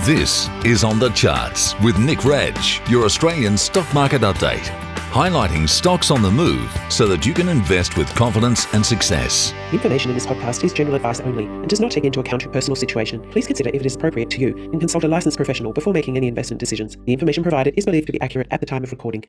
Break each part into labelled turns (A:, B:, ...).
A: This is On the Charts with Nick Radge, your Australian stock market update, highlighting stocks on the move so that you can invest with confidence and success.
B: The information in this podcast is general advice only and does not take into account your personal situation. Please consider if it is appropriate to you and consult a licensed professional before making any investment decisions. The information provided is believed to be accurate at the time of recording.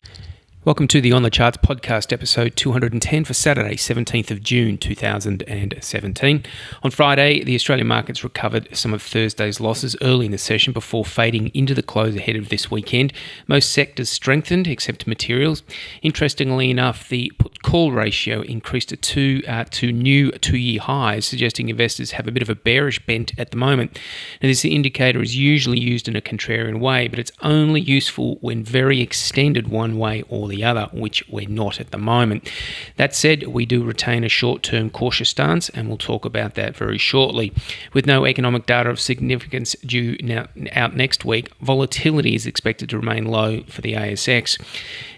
C: Welcome to the On the Charts podcast, episode 210 for Saturday, 17th of June 2017. On Friday, the Australian markets recovered some of Thursday's losses early in the session before fading into the close ahead of this weekend. Most sectors strengthened, except materials. Interestingly enough, the put-call ratio increased to new two-year highs, suggesting investors have a bit of a bearish bent at the moment. Now, this indicator is usually used in a contrarian way, but it's only useful when very extended one way or the other, which we're not at the moment. That said, we do retain a short-term cautious stance, and we'll talk about that very shortly. With no economic data of significance due out next week, volatility is expected to remain low for the ASX.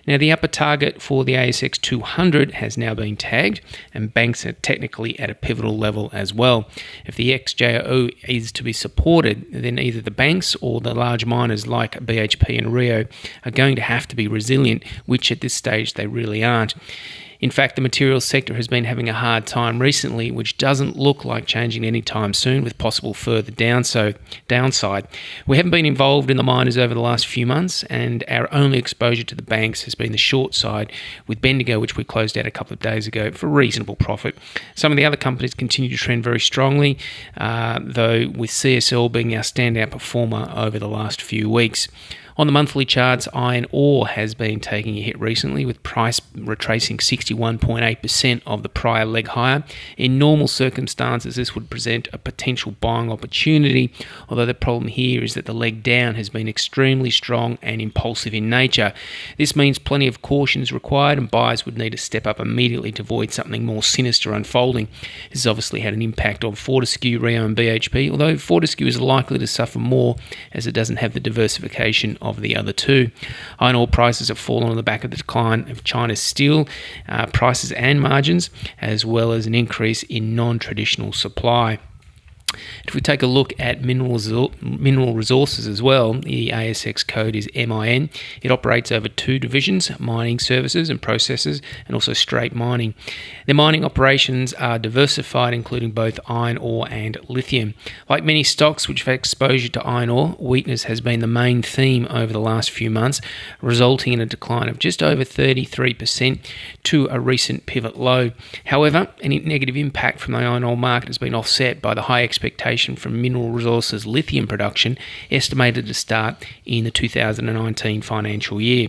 C: Now, the upper target for the ASX 200 has now been tagged, and banks are technically at a pivotal level as well. If the XJO is to be supported, then either the banks or the large miners like BHP and Rio are going to have to be resilient, which at this stage they really aren't. In fact, the materials sector has been having a hard time recently, which doesn't look like changing anytime soon, with possible further downside. We haven't been involved in the miners over the last few months, and our only exposure to the banks has been the short side, with Bendigo, which we closed out a couple of days ago for reasonable profit. Some of the other companies continue to trend very strongly, though with CSL being our standout performer over the last few weeks. On the monthly charts, iron ore has been taking a hit recently, with price retracing 61.8% of the prior leg higher. In normal circumstances, this would present a potential buying opportunity, although the problem here is that the leg down has been extremely strong and impulsive in nature. This means plenty of caution is required, and buyers would need to step up immediately to avoid something more sinister unfolding. This has obviously had an impact on Fortescue, Rio and BHP, although Fortescue is likely to suffer more as it doesn't have the diversification of the other two. Iron ore prices have fallen on the back of the decline of China's steel prices and margins, as well as an increase in non-traditional supply. If we take a look at mineral resources as well, the ASX code is MIN. It operates over two divisions, mining services and processes, and also straight mining. Their mining operations are diversified, including both iron ore and lithium. Like many stocks which have exposure to iron ore, weakness has been the main theme over the last few months, resulting in a decline of just over 33% to a recent pivot low. However, any negative impact from the iron ore market has been offset by the high expectation from Mineral Resources lithium production, estimated to start in the 2019 financial year.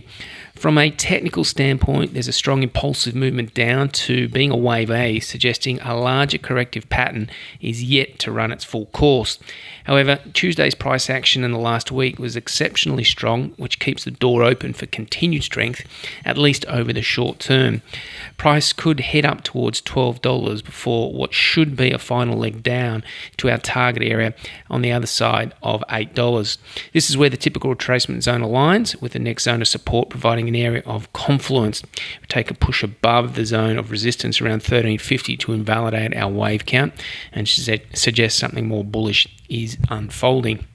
C: From a technical standpoint, there's a strong impulsive movement down to being a wave A, suggesting a larger corrective pattern is yet to run its full course. However, Tuesday's price action in the last week was exceptionally strong, which keeps the door open for continued strength, at least over the short term. Price could head up towards $12 before what should be a final leg down to our target area on the other side of $8. This is where the typical retracement zone aligns, with the next zone of support providing an area of confluence. We take a push above the zone of resistance around 1350 to invalidate our wave count and suggest something more bullish is unfolding.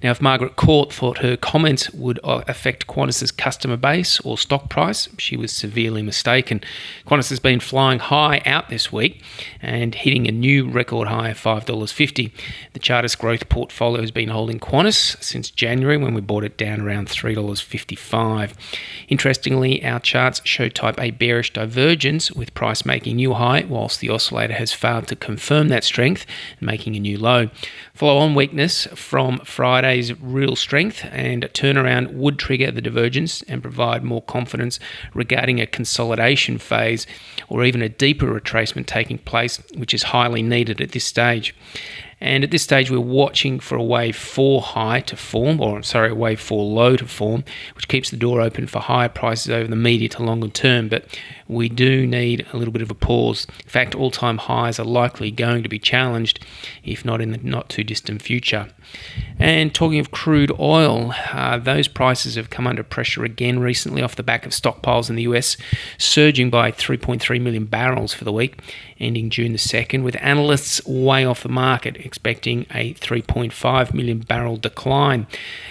C: Now, if Margaret Court thought her comments would affect Qantas's customer base or stock price, she was severely mistaken. Qantas has been flying high out this week and hitting a new record high of $5.50. The Charters growth portfolio has been holding Qantas since January, when we bought it down around $3.55. Interestingly, our charts show type A bearish divergence, with price making new high, whilst the oscillator has failed to confirm that strength and making a new low. Follow-on weakness from Friday's real strength and turnaround would trigger the divergence and provide more confidence regarding a consolidation phase or even a deeper retracement taking place, which is highly needed at this stage. And at this stage, we're watching for a wave 4 high to form, a wave 4 low to form, which keeps the door open for higher prices over the medium to longer term. But we do need a little bit of a pause. In fact, all-time highs are likely going to be challenged, if not in the not too distant future. And talking of crude oil, those prices have come under pressure again recently off the back of stockpiles in the US, surging by 3.3 million barrels for the week, ending June the 2nd, with analysts way off the market, expecting a 3.5 million barrel decline.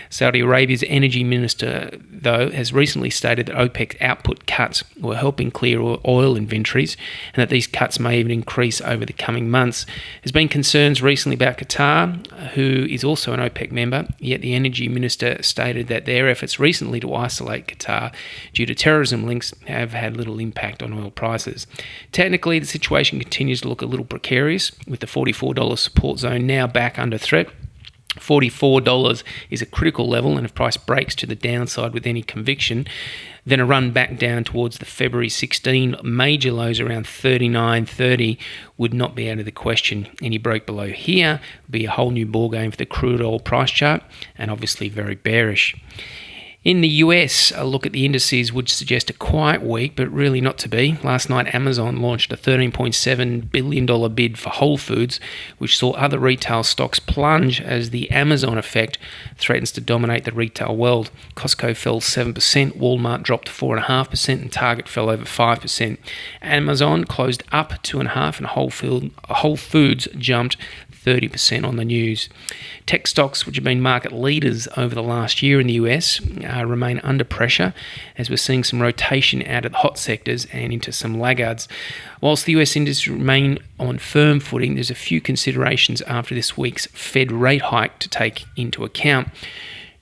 C: Saudi Arabia's energy minister, though, has recently stated that OPEC's output cuts were helping clear oil inventories and that these cuts may even increase over the coming months. There's been concerns recently about Qatar, who is also an OPEC member, yet the energy minister stated that their efforts recently to isolate Qatar due to terrorism links have had little impact on oil prices. Technically, the situation continues to look a little precarious, with the $44 support zone now back under threat. $44 is a critical level, and if price breaks to the downside with any conviction, then a run back down towards the February 16 major lows around $39.30 would not be out of the question. Any break below here would be a whole new ballgame for the crude oil price chart, and obviously very bearish. In the US, a look at the indices would suggest a quiet week, but really not to be. Last night, Amazon launched a $13.7 billion bid for Whole Foods, which saw other retail stocks plunge as the Amazon effect threatens to dominate the retail world. Costco fell 7%, Walmart dropped 4.5%, and Target fell over 5%. Amazon closed up 2.5%, and Whole Foods jumped 30% on the news. Tech stocks, which have been market leaders over the last year in the US, remain under pressure as we're seeing some rotation out of the hot sectors and into some laggards. Whilst the US industry remain on firm footing, there's a few considerations after this week's Fed rate hike to take into account.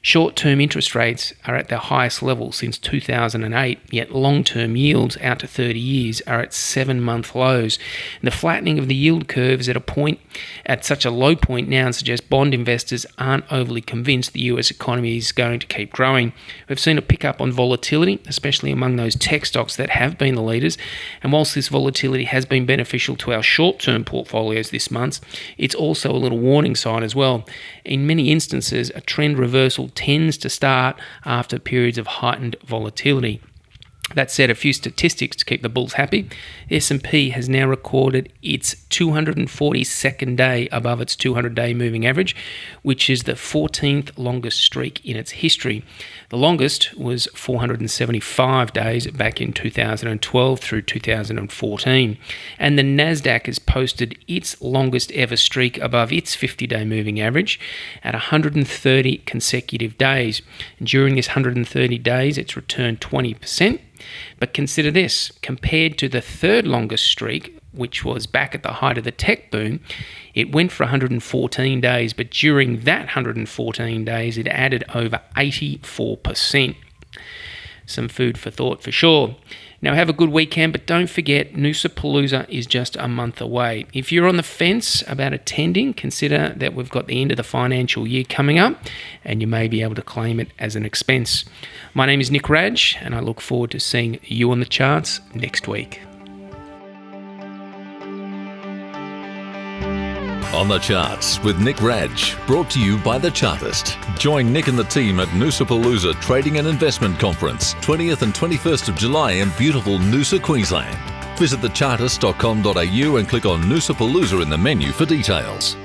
C: Short-term interest rates are at their highest level since 2008, yet long-term yields out to 30 years are at 7-month lows. And the flattening of the yield curve is at such a low point now, and suggests bond investors aren't overly convinced the US economy is going to keep growing. We've seen a pickup on volatility, especially among those tech stocks that have been the leaders. And whilst this volatility has been beneficial to our short-term portfolios this month, it's also a little warning sign as well. In many instances, a trend reversal tends to start after periods of heightened volatility. That said, a few statistics to keep the bulls happy. The S&P has now recorded its 242nd day above its 200-day moving average, which is the 14th longest streak in its history. The longest was 475 days back in 2012 through 2014. And the Nasdaq has posted its longest ever streak above its 50-day moving average at 130 consecutive days. And during this 130 days, it's returned 20%. But consider this, compared to the third longest streak, which was back at the height of the tech boom, it went for 114 days, but during that 114 days, it added over 84%. Some food for thought for sure. Now have a good weekend, but don't forget Noosapalooza is just a month away. If you're on the fence about attending, consider that we've got the end of the financial year coming up and you may be able to claim it as an expense. My name is Nick Radge and I look forward to seeing you on the charts next week.
A: On the Charts with Nick Radge, brought to you by The Chartist. Join Nick and the team at Noosapalooza Trading and Investment Conference, 20th and 21st of July in beautiful Noosa, Queensland. Visit thechartist.com.au and click on Noosapalooza in the menu for details.